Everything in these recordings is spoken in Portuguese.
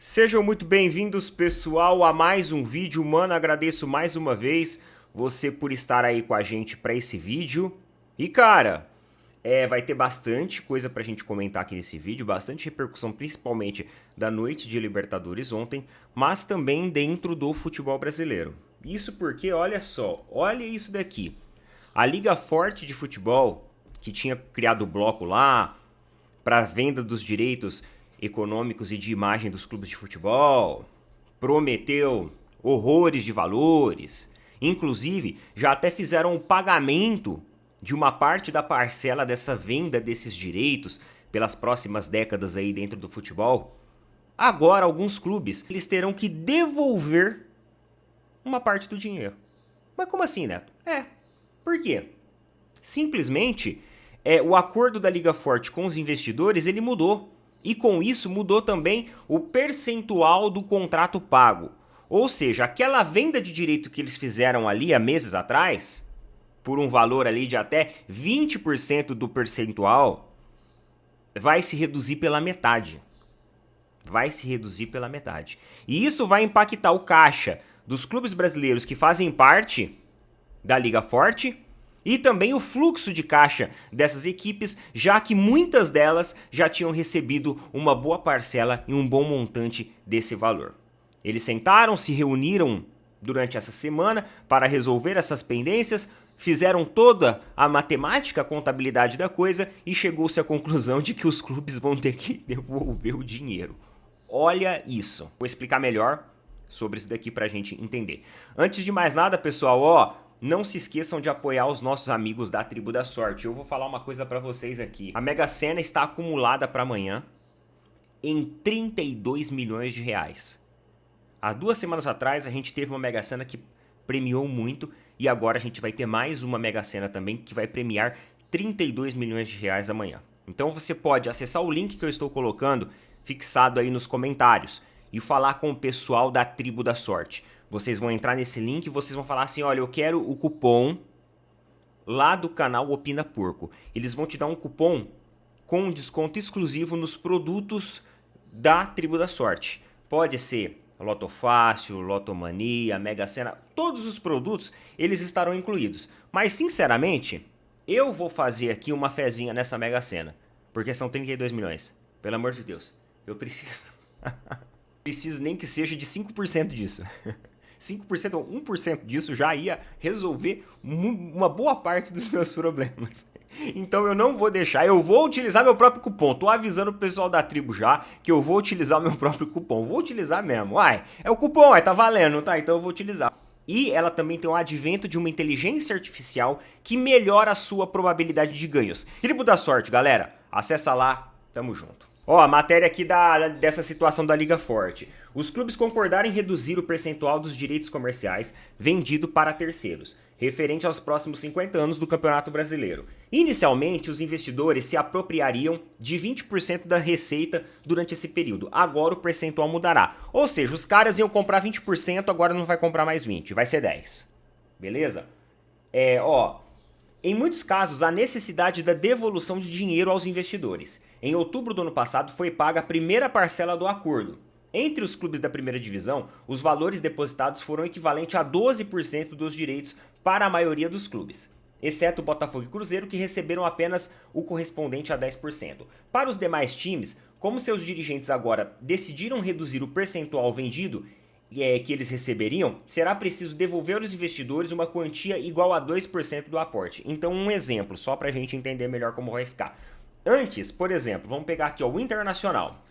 Sejam muito bem-vindos, pessoal, a mais um vídeo. Mano, agradeço mais uma vez você por estar aí com a gente para esse vídeo. E, cara, vai ter bastante coisa pra gente comentar aqui nesse vídeo, bastante repercussão, principalmente da noite de Libertadores ontem, mas também dentro do futebol brasileiro. Isso porque, olha só, olha isso daqui. A Liga Forte de Futebol, que tinha criado o bloco lá para venda dos direitos econômicos e de imagem dos clubes de futebol, prometeu horrores de valores, inclusive já até fizeram o pagamento de uma parte da parcela dessa venda desses direitos pelas próximas décadas aí dentro do futebol. Agora alguns clubes eles terão que devolver uma parte do dinheiro. Mas como assim, Neto? Por quê? Simplesmente o acordo da Liga Forte com os investidores ele mudou. E com isso mudou também o percentual do contrato pago. Ou seja, aquela venda de direito que eles fizeram ali há meses atrás, por um valor ali de até 20% do percentual, vai se reduzir pela metade. Vai se reduzir pela metade. E isso vai impactar o caixa dos clubes brasileiros que fazem parte da Liga Forte e também o fluxo de caixa dessas equipes, já que muitas delas já tinham recebido uma boa parcela e um bom montante desse valor. Eles sentaram, se reuniram durante essa semana para resolver essas pendências, fizeram toda a matemática, a contabilidade da coisa e chegou-se à conclusão de que os clubes vão ter que devolver o dinheiro. Olha isso. Vou explicar melhor sobre isso daqui pra gente entender. Antes de mais nada, pessoal, não se esqueçam de apoiar os nossos amigos da Tribo da Sorte. Eu vou falar uma coisa pra vocês aqui. A Mega Sena está acumulada para amanhã em 32 milhões de reais. Há 2 semanas atrás a gente teve uma Mega Sena que premiou muito e agora a gente vai ter mais uma Mega Sena também que vai premiar 32 milhões de reais amanhã. Então você pode acessar o link que eu estou colocando fixado aí nos comentários e falar com o pessoal da Tribo da Sorte. Vocês vão entrar nesse link e vocês vão falar assim, olha, eu quero o cupom lá do canal Opina Porco. Eles vão te dar um cupom com um desconto exclusivo nos produtos da Tribo da Sorte. Pode ser Loto Fácil, Lotomania, Mega Sena, todos os produtos eles estarão incluídos. Mas sinceramente, eu vou fazer aqui uma fezinha nessa Mega Sena, porque são 32 milhões. Pelo amor de Deus, eu preciso. Preciso nem que seja de 5% disso. 5% ou 1% disso já ia resolver uma boa parte dos meus problemas. Então eu não vou deixar, eu vou utilizar meu próprio cupom. Tô avisando o pessoal da tribo já que eu vou utilizar o meu próprio cupom. Vou utilizar mesmo. É o cupom, tá valendo, tá? Então eu vou utilizar. E ela também tem o advento de uma inteligência artificial que melhora a sua probabilidade de ganhos. Tribo da Sorte, galera. Acessa lá, tamo junto. A matéria aqui dessa situação da Liga Forte. Os clubes concordaram em reduzir o percentual dos direitos comerciais vendido para terceiros, referente aos próximos 50 anos do Campeonato Brasileiro. Inicialmente, os investidores se apropriariam de 20% da receita durante esse período. Agora o percentual mudará. Ou seja, os caras iam comprar 20%, agora não vai comprar mais 20%, vai ser 10%. Beleza? Em muitos casos, há necessidade da devolução de dinheiro aos investidores. Em outubro do ano passado foi paga a primeira parcela do acordo. Entre os clubes da primeira divisão, os valores depositados foram equivalentes a 12% dos direitos para a maioria dos clubes, exceto Botafogo e Cruzeiro, que receberam apenas o correspondente a 10%. Para os demais times, como seus dirigentes agora decidiram reduzir o percentual vendido que eles receberiam, será preciso devolver aos investidores uma quantia igual a 2% do aporte. Então, um exemplo, só para a gente entender melhor como vai ficar. Antes, por exemplo, vamos pegar aqui o Internacional.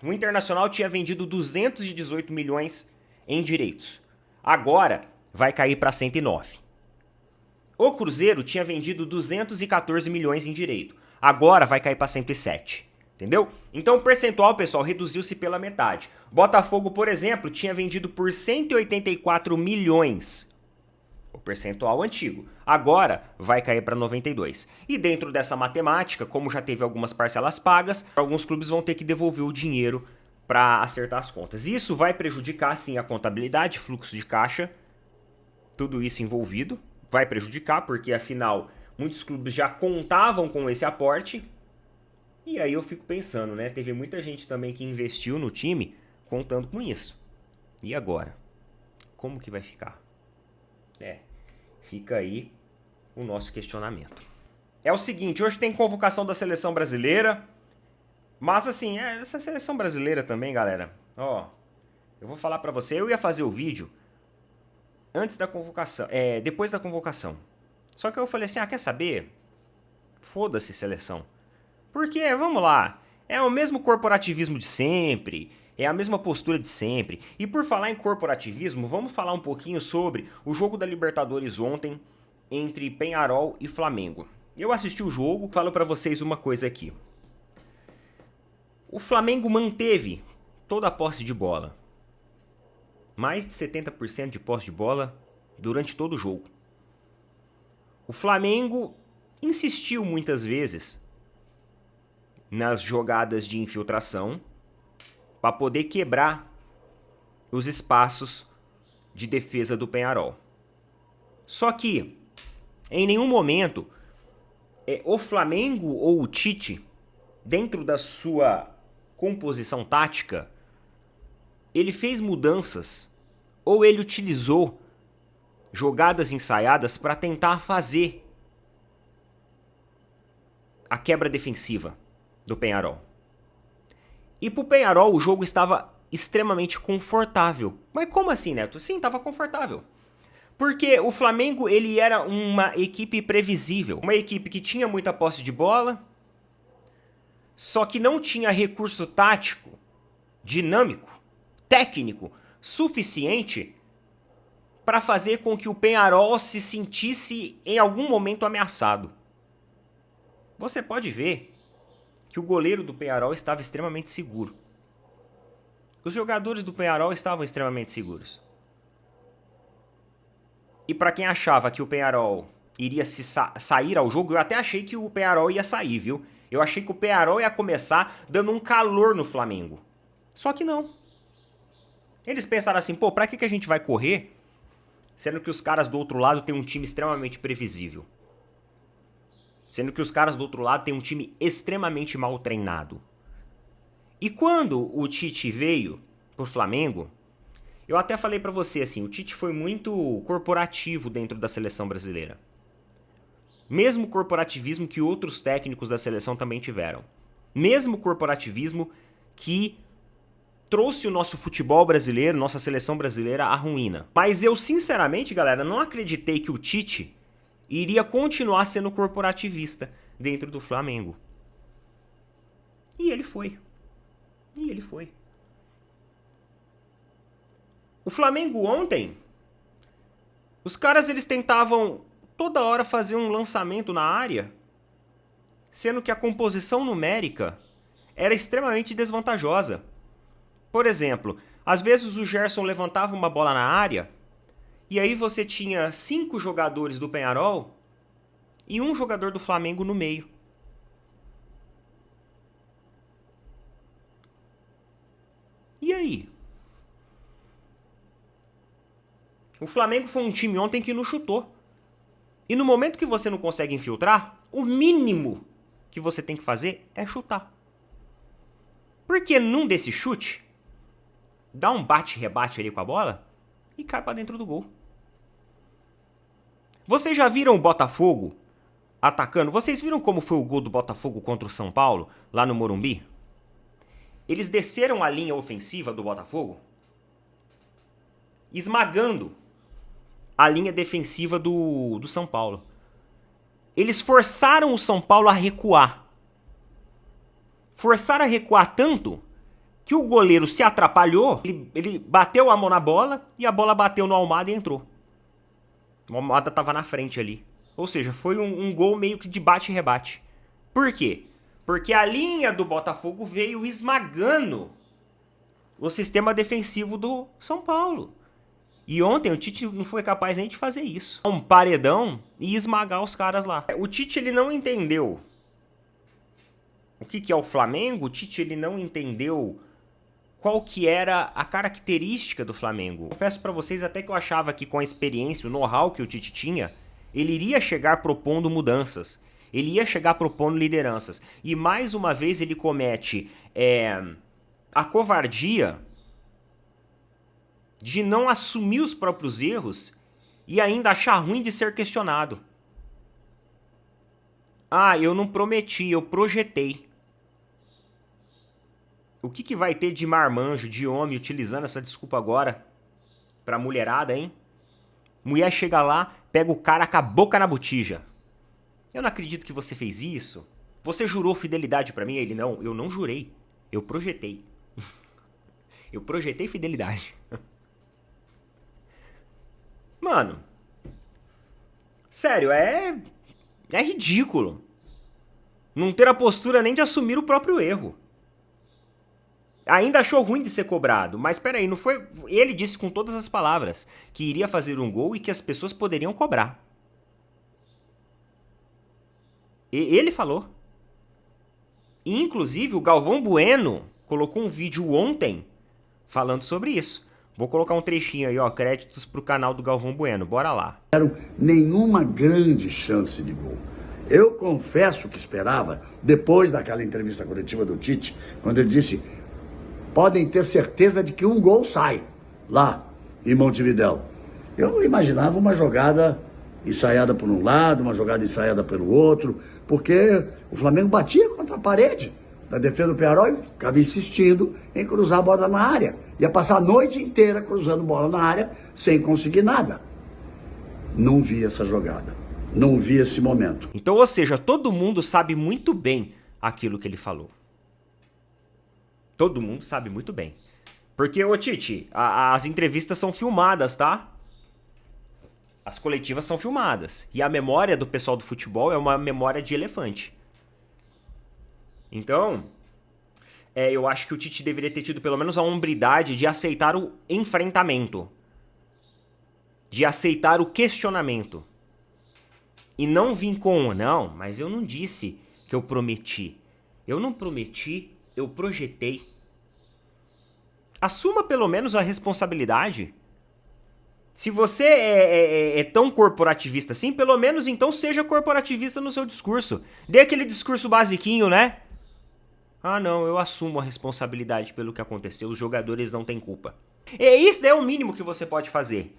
O Internacional tinha vendido 218 milhões em direitos. Agora vai cair para 109. O Cruzeiro tinha vendido 214 milhões em direito. Agora vai cair para 107. Entendeu? Então o percentual, pessoal, reduziu-se pela metade. Botafogo, por exemplo, tinha vendido por 184 milhões. O percentual antigo. Agora vai cair para 92. E dentro dessa matemática, como já teve algumas parcelas pagas, alguns clubes vão ter que devolver o dinheiro para acertar as contas. Isso vai prejudicar, sim, a contabilidade, fluxo de caixa, tudo isso envolvido. Vai prejudicar, porque afinal, muitos clubes já contavam com esse aporte. E aí eu fico pensando, né? Teve muita gente também que investiu no time contando com isso. E agora? Como que vai ficar? Fica aí o nosso questionamento. É o seguinte, hoje tem convocação da seleção brasileira, mas assim, essa seleção brasileira também, galera, ó, eu vou falar pra você, eu ia fazer o vídeo antes da convocação, depois da convocação. Só que eu falei assim, quer saber? Foda-se seleção. Porque, vamos lá, é o mesmo corporativismo de sempre, é a mesma postura de sempre. E por falar em corporativismo, vamos falar um pouquinho sobre o jogo da Libertadores ontem entre Peñarol e Flamengo. Eu assisti o jogo, falo pra vocês uma coisa aqui. O Flamengo manteve toda a posse de bola. Mais de 70% de posse de bola durante todo o jogo. O Flamengo insistiu muitas vezes nas jogadas de infiltração para poder quebrar os espaços de defesa do Peñarol. Só que, em nenhum momento, o Flamengo ou o Tite, dentro da sua composição tática, ele fez mudanças ou ele utilizou jogadas ensaiadas para tentar fazer a quebra defensiva do Peñarol. E pro Peñarol o jogo estava extremamente confortável. Mas como assim, Neto? Sim, estava confortável. Porque o Flamengo ele era uma equipe previsível. Uma equipe que tinha muita posse de bola, só que não tinha recurso tático, dinâmico, técnico, suficiente para fazer com que o Peñarol se sentisse em algum momento ameaçado. Você pode ver que o goleiro do Peñarol estava extremamente seguro. Os jogadores do Peñarol estavam extremamente seguros. E para quem achava que o Peñarol iria sair ao jogo, eu até achei que o Peñarol ia sair, viu? Eu achei que o Peñarol ia começar dando um calor no Flamengo. Só que não. Eles pensaram assim, pô, pra que a gente vai correr, sendo que os caras do outro lado têm um time extremamente previsível? Sendo que os caras do outro lado têm um time extremamente mal treinado. E quando o Tite veio pro Flamengo, eu até falei pra você assim, o Tite foi muito corporativo dentro da seleção brasileira. Mesmo corporativismo que outros técnicos da seleção também tiveram. Mesmo corporativismo que trouxe o nosso futebol brasileiro, nossa seleção brasileira à ruína. Mas eu sinceramente, galera, não acreditei que o Tite iria continuar sendo corporativista dentro do Flamengo. E ele foi. O Flamengo ontem, os caras eles tentavam toda hora fazer um lançamento na área, sendo que a composição numérica era extremamente desvantajosa. Por exemplo, às vezes o Gerson levantava uma bola na área, e aí você tinha 5 jogadores do Peñarol e um jogador do Flamengo no meio. E aí? O Flamengo foi um time ontem que não chutou. E no momento que você não consegue infiltrar, o mínimo que você tem que fazer é chutar. Porque num desse chute, dá um bate-rebate ali com a bola e cai pra dentro do gol. Vocês já viram o Botafogo atacando? Vocês viram como foi o gol do Botafogo contra o São Paulo, lá no Morumbi? Eles desceram a linha ofensiva do Botafogo, esmagando a linha defensiva do São Paulo. Eles forçaram o São Paulo a recuar. Forçaram a recuar tanto que o goleiro se atrapalhou, ele bateu a mão na bola e a bola bateu no Almada e entrou. O Almada estava na frente ali. Ou seja, foi um gol meio que de bate e rebate. Por quê? Porque a linha do Botafogo veio esmagando o sistema defensivo do São Paulo. E ontem o Tite não foi capaz nem de fazer isso. Um paredão e esmagar os caras lá. O Tite ele não entendeu o que é o Flamengo. O Tite ele não entendeu qual que era a característica do Flamengo. Confesso pra vocês até que eu achava que com a experiência, o know-how que o Tite tinha, ele iria chegar propondo mudanças. Ele ia chegar propondo lideranças. E mais uma vez ele comete a covardia de não assumir os próprios erros e ainda achar ruim de ser questionado. Ah, eu não prometi, eu projetei. O que vai ter de marmanjo, de homem, utilizando essa desculpa agora pra mulherada, hein? Mulher chega lá, pega o cara com a boca na botija. Eu não acredito que você fez isso. Você jurou fidelidade pra mim? Ele, não, eu não jurei. Eu projetei. Eu projetei fidelidade. Mano, sério, é ridículo. Não ter a postura nem de assumir o próprio erro. Ainda achou ruim de ser cobrado, mas peraí, não foi... Ele disse com todas as palavras que iria fazer um gol e que as pessoas poderiam cobrar. Ele falou. E, inclusive, o Galvão Bueno colocou um vídeo ontem falando sobre isso. Vou colocar um trechinho aí, ó, créditos pro canal do Galvão Bueno, bora lá. Nenhuma grande chance de gol. Eu confesso que esperava, depois daquela entrevista coletiva do Tite, quando ele disse, podem ter certeza de que um gol sai lá em Montevidéu. Eu imaginava uma jogada ensaiada por um lado, uma jogada ensaiada pelo outro, porque o Flamengo batia contra a parede da defesa do Peñarol e ficava insistindo em cruzar a bola na área. Ia passar a noite inteira cruzando bola na área sem conseguir nada. Não vi essa jogada. Não vi esse momento. Então, ou seja, todo mundo sabe muito bem aquilo que ele falou. Todo mundo sabe muito bem. Porque, ô Tite, as entrevistas são filmadas, tá? As coletivas são filmadas. E a memória do pessoal do futebol é uma memória de elefante. Então, eu acho que o Tite deveria ter tido pelo menos a hombridade de aceitar o enfrentamento. De aceitar o questionamento. E não vir com, não, mas eu não disse que eu prometi. Eu não prometi, eu projetei. Assuma pelo menos a responsabilidade. Se você é tão corporativista assim, pelo menos então seja corporativista no seu discurso. Dê aquele discurso basiquinho, né? Ah, não, eu assumo a responsabilidade pelo que aconteceu, os jogadores não têm culpa. Isso é o mínimo que você pode fazer.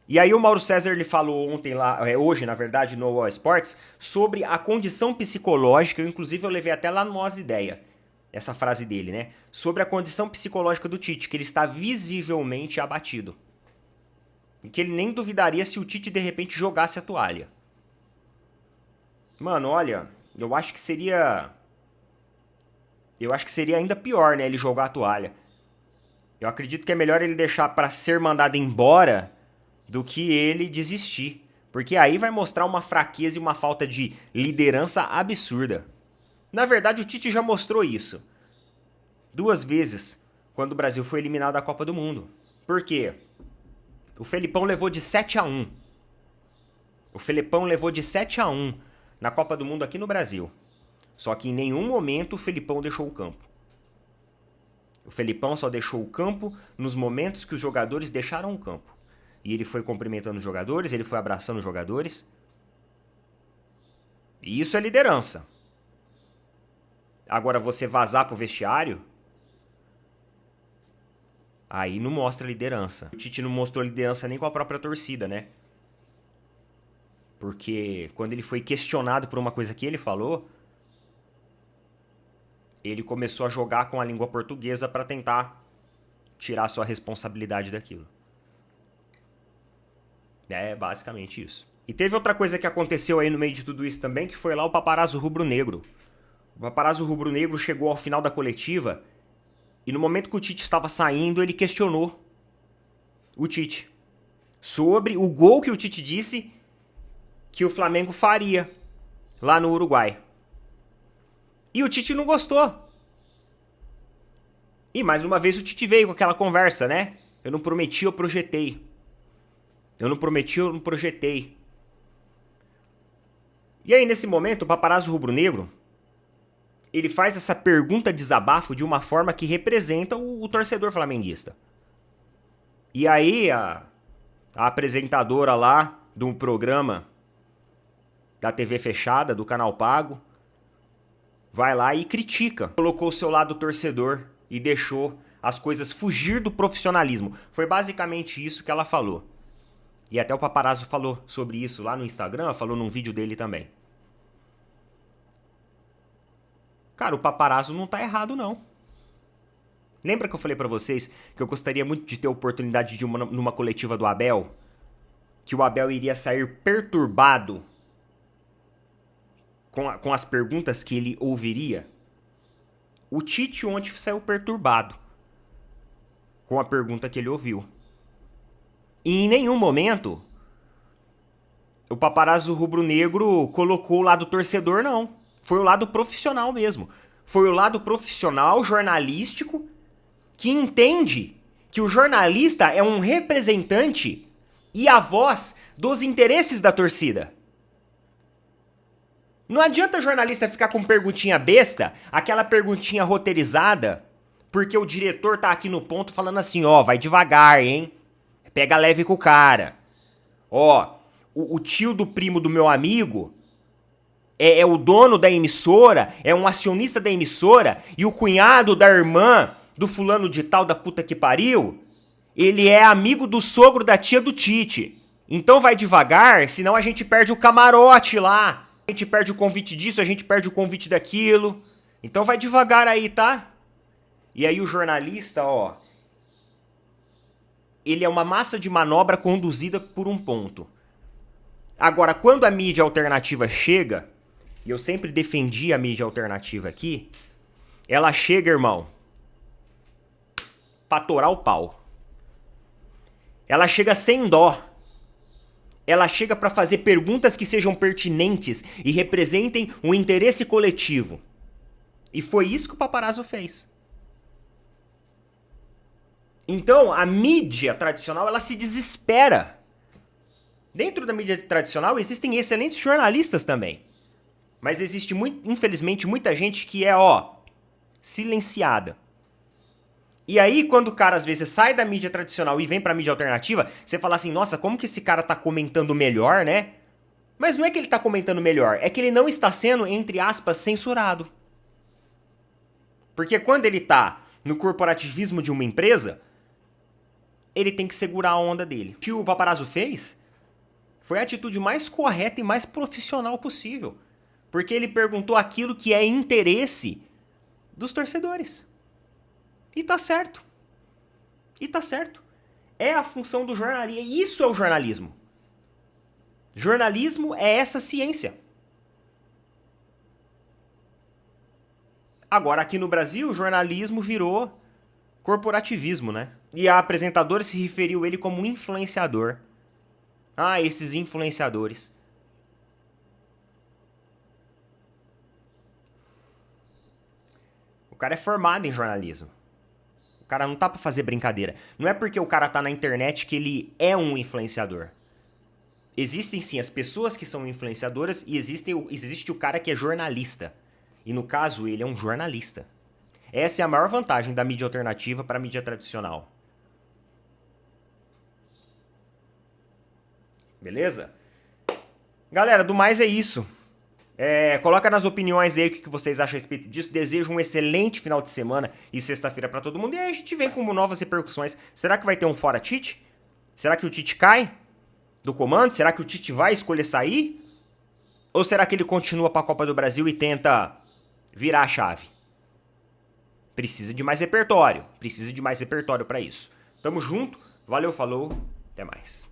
E aí o Mauro César ele falou ontem lá, hoje na verdade no All Sports, sobre a condição psicológica, inclusive eu levei até lá no Nós Ideia, essa frase dele, né? Sobre a condição psicológica do Tite, que ele está visivelmente abatido. E que ele nem duvidaria se o Tite de repente jogasse a toalha. Mano, olha, eu acho que seria ainda pior, né, ele jogar a toalha. Eu acredito que é melhor ele deixar para ser mandado embora do que ele desistir. Porque aí vai mostrar uma fraqueza e uma falta de liderança absurda. Na verdade, o Tite já mostrou isso 2 vezes, quando o Brasil foi eliminado da Copa do Mundo. Por quê? O Felipão levou de 7-1. O Felipão levou de 7-1 na Copa do Mundo aqui no Brasil. Só que em nenhum momento o Felipão deixou o campo. O Felipão só deixou o campo nos momentos que os jogadores deixaram o campo. E ele foi cumprimentando os jogadores, ele foi abraçando os jogadores. E isso é liderança. Agora, você vazar pro vestiário, aí não mostra liderança. O Tite não mostrou liderança nem com a própria torcida, né? Porque quando ele foi questionado por uma coisa que ele falou, ele começou a jogar com a língua portuguesa para tentar tirar sua responsabilidade daquilo. É basicamente isso. E teve outra coisa que aconteceu aí no meio de tudo isso também, que foi lá o paparazzo rubro-negro. O paparazzo rubro-negro chegou ao final da coletiva e no momento que o Tite estava saindo, ele questionou o Tite sobre o gol que o Tite disse que o Flamengo faria lá no Uruguai. E o Tite não gostou. E mais uma vez o Tite veio com aquela conversa, né? Eu não prometi, eu projetei. Eu não prometi, eu não projetei. E aí, nesse momento, o paparazzo rubro-negro, ele faz essa pergunta desabafo de uma forma que representa o torcedor flamenguista. E aí, a apresentadora lá do programa da TV fechada, do canal pago, vai lá e critica. Colocou o seu lado torcedor e deixou as coisas fugir do profissionalismo. Foi basicamente isso que ela falou. E até o Paparazzo falou sobre isso lá no Instagram, falou num vídeo dele também. Cara, o Paparazzo não tá errado, não. Lembra que eu falei pra vocês que eu gostaria muito de ter a oportunidade de ir numa coletiva do Abel? Que o Abel iria sair perturbado com as perguntas que ele ouviria? O Tite ontem saiu perturbado com a pergunta que ele ouviu. E em nenhum momento o Paparazzo rubro-negro colocou o lado torcedor, não. Foi o lado profissional mesmo. Foi o lado profissional, jornalístico, que entende que o jornalista é um representante e a voz dos interesses da torcida. Não adianta o jornalista ficar com perguntinha besta, aquela perguntinha roteirizada, porque o diretor tá aqui no ponto falando assim, ó, vai devagar, hein? Pega leve com o cara. Ó, o tio do primo do meu amigo é o dono da emissora, é um acionista da emissora, e o cunhado da irmã do fulano de tal da puta que pariu, ele é amigo do sogro da tia do Tite. Então vai devagar, senão a gente perde o camarote lá. A gente perde o convite disso, a gente perde o convite daquilo. Então vai devagar aí, tá? E aí o jornalista, ó, ele é uma massa de manobra conduzida por um ponto. Agora, quando a mídia alternativa chega, e eu sempre defendi a mídia alternativa aqui, ela chega, irmão, pra torar o pau. Ela chega sem dó. Ela chega pra fazer perguntas que sejam pertinentes e representem o interesse coletivo. E foi isso que o Paparazzo fez. Então, a mídia tradicional, ela se desespera. Dentro da mídia tradicional existem excelentes jornalistas também. Mas existe, infelizmente, muita gente que é, ó, silenciada. E aí, quando o cara, às vezes, sai da mídia tradicional e vem pra mídia alternativa, você fala assim, nossa, como que esse cara tá comentando melhor, né? Mas não é que ele tá comentando melhor, é que ele não está sendo, entre aspas, censurado. Porque quando ele tá no corporativismo de uma empresa, ele tem que segurar a onda dele. O que o Paparazzo fez foi a atitude mais correta e mais profissional possível. Porque ele perguntou aquilo que é interesse dos torcedores. E tá certo. E tá certo. É a função do jornalismo. Isso é o jornalismo. Jornalismo é essa ciência. Agora, aqui no Brasil, o jornalismo virou corporativismo, né? E a apresentadora se referiu ele como influenciador. Ah, esses influenciadores. O cara é formado em jornalismo. O cara não tá pra fazer brincadeira. Não é porque o cara tá na internet que ele é um influenciador. Existem sim as pessoas que são influenciadoras e existe o cara que é jornalista. E no caso, ele é um jornalista. Essa é a maior vantagem da mídia alternativa para a mídia tradicional. Beleza? Galera, do mais é isso. Coloca nas opiniões aí o que vocês acham a respeito disso. Desejo um excelente final de semana e sexta-feira para todo mundo. E aí a gente vem com novas repercussões. Será que vai ter um fora Tite? Será que o Tite cai do comando? Será que o Tite vai escolher sair? Ou será que ele continua para a Copa do Brasil e tenta virar a chave? Precisa de mais repertório. Precisa de mais repertório para isso. Tamo junto. Valeu, falou. Até mais.